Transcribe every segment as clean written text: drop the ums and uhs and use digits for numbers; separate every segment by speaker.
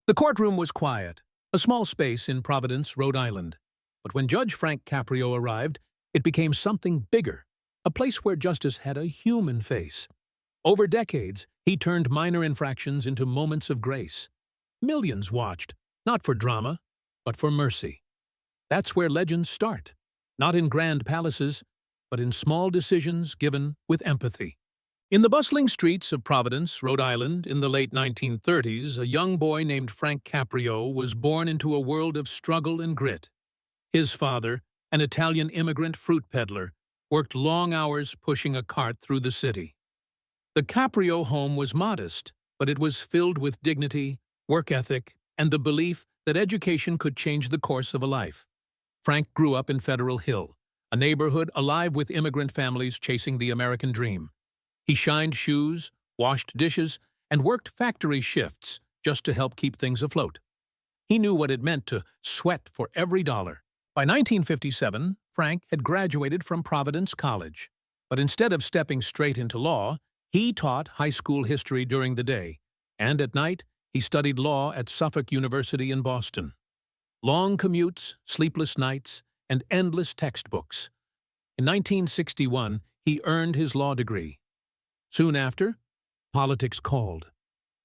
Speaker 1: The courtroom was quiet, a small space in Providence, Rhode Island. But when Judge Frank Caprio arrived, it became something bigger, a place where justice had a human face. Over decades, he turned minor infractions into moments of grace. Millions watched, not for drama, but for mercy. That's where legends start, not in grand palaces, but in small decisions given with empathy. In the bustling streets of Providence, Rhode Island, in the late 1930s, a young boy named Frank Caprio was born into a world of struggle and grit. His father, an Italian immigrant fruit peddler, worked long hours pushing a cart through the city. The Caprio home was modest, but it was filled with dignity, work ethic, and the belief that education could change the course of a life. Frank grew up in Federal Hill, a neighborhood alive with immigrant families chasing the American dream. He shined shoes, washed dishes, and worked factory shifts just to help keep things afloat. He knew what it meant to sweat for every dollar. By 1957, Frank had graduated from Providence College. But instead of stepping straight into law, he taught high school history during the day, and at night, he studied law at Suffolk University in Boston. Long commutes, sleepless nights, and endless textbooks. In 1961, he earned his law degree. Soon after, politics called.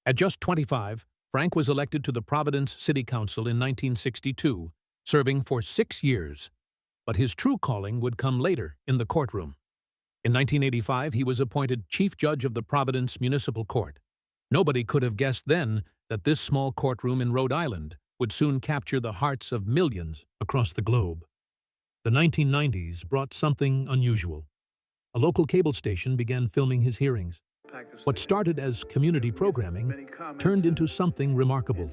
Speaker 1: At just 25, Frank was elected to the Providence City Council in 1962, serving for 6 years. But his true calling would come later in the courtroom. In 1985, he was appointed Chief Judge of the Providence Municipal Court. Nobody could have guessed then that this small courtroom in Rhode Island would soon capture the hearts of millions across the globe. The 1990s brought something unusual. A local cable station began filming his hearings. What started as community programming turned into something remarkable.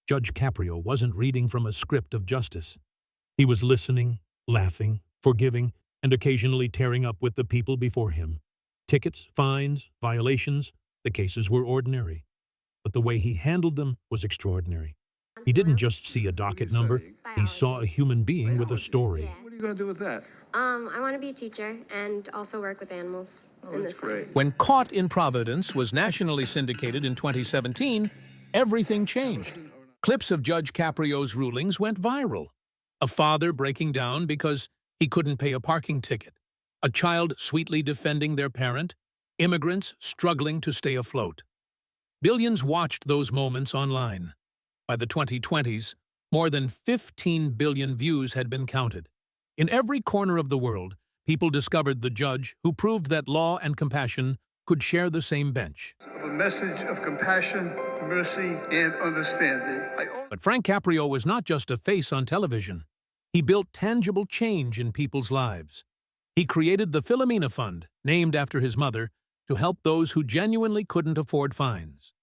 Speaker 1: Judge Caprio wasn't reading from a script of justice. He was listening, laughing, forgiving, and occasionally tearing up with the people before him. Tickets, fines, violations, the cases were ordinary. But the way he handled them was extraordinary. He didn't just see a docket number, he saw a human being with a story.
Speaker 2: What are you going to do with that?
Speaker 3: I want to be a teacher and also work with animals in this city.
Speaker 1: When Caught in Providence was nationally syndicated in 2017, everything changed. Clips of Judge Caprio's rulings went viral. A father breaking down because he couldn't pay a parking ticket. A child sweetly defending their parent. Immigrants struggling to stay afloat. Billions watched those moments online. By the 2020s, more than 15 billion views had been counted. In every corner of the world, people discovered the judge who proved that law and compassion could share the same bench.
Speaker 2: A message of compassion, mercy, and understanding.
Speaker 1: But Frank Caprio was not just a face on television. He built tangible change in people's lives. He created the Filomena Fund, named after his mother, to help those who genuinely couldn't afford fines.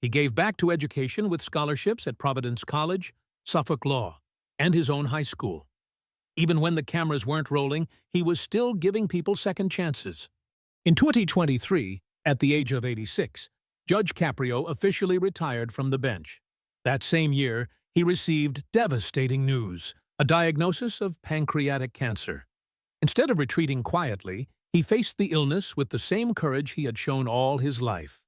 Speaker 1: He gave back to education with scholarships at Providence College, Suffolk Law, and his own high school. Even when the cameras weren't rolling, he was still giving people second chances. In 2023, at the age of 86, Judge Caprio officially retired from the bench. That same year, he received devastating news, a diagnosis of pancreatic cancer. Instead of retreating quietly, he faced the illness with the same courage he had shown all his life.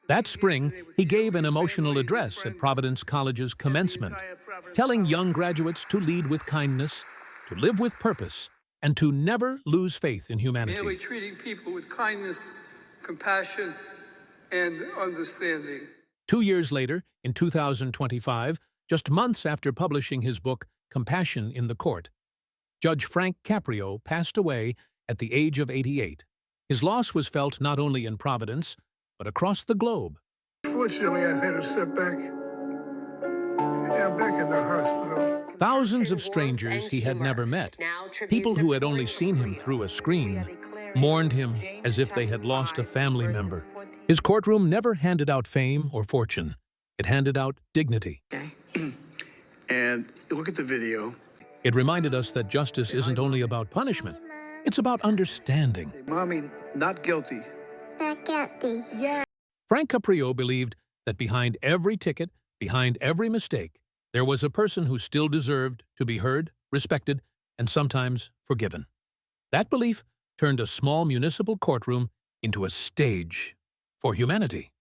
Speaker 1: That spring, he gave an emotional address at Providence College's commencement, telling young graduates to lead with kindness, to live with purpose, and to never lose faith in humanity.
Speaker 2: Merely treating people with kindness, compassion, and understanding.
Speaker 1: 2 years later, in 2025, just months after publishing his book, Compassion in the Court, Judge Frank Caprio passed away at the age of 88. His loss was felt not only in Providence, but across the globe.
Speaker 2: Fortunately, I've had a setback. Yeah, I'm back in the hospital.
Speaker 1: Thousands of strangers he had never met, people who had only seen him through a screen, mourned him as if they had lost a family member. His courtroom never handed out fame or fortune. It handed out dignity.
Speaker 2: And look at the video.
Speaker 1: It reminded us that justice isn't only about punishment. It's about understanding.
Speaker 2: Mommy, not guilty.
Speaker 3: Not guilty. Yeah.
Speaker 1: Frank Caprio believed that behind every ticket, behind every mistake, there was a person who still deserved to be heard, respected, and sometimes forgiven. That belief turned a small municipal courtroom into a stage for humanity.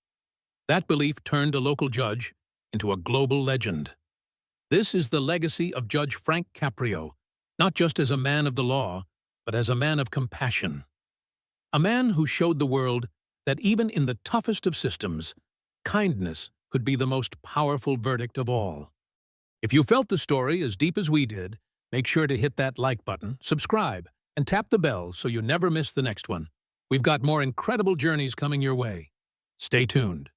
Speaker 1: That belief turned a local judge into a global legend. This is the legacy of Judge Frank Caprio, not just as a man of the law, but as a man of compassion. A man who showed the world that even in the toughest of systems, kindness could be the most powerful verdict of all. If you felt the story as deep as we did, make sure to hit that like button, subscribe, and tap the bell so you never miss the next one. We've got more incredible journeys coming your way. Stay tuned.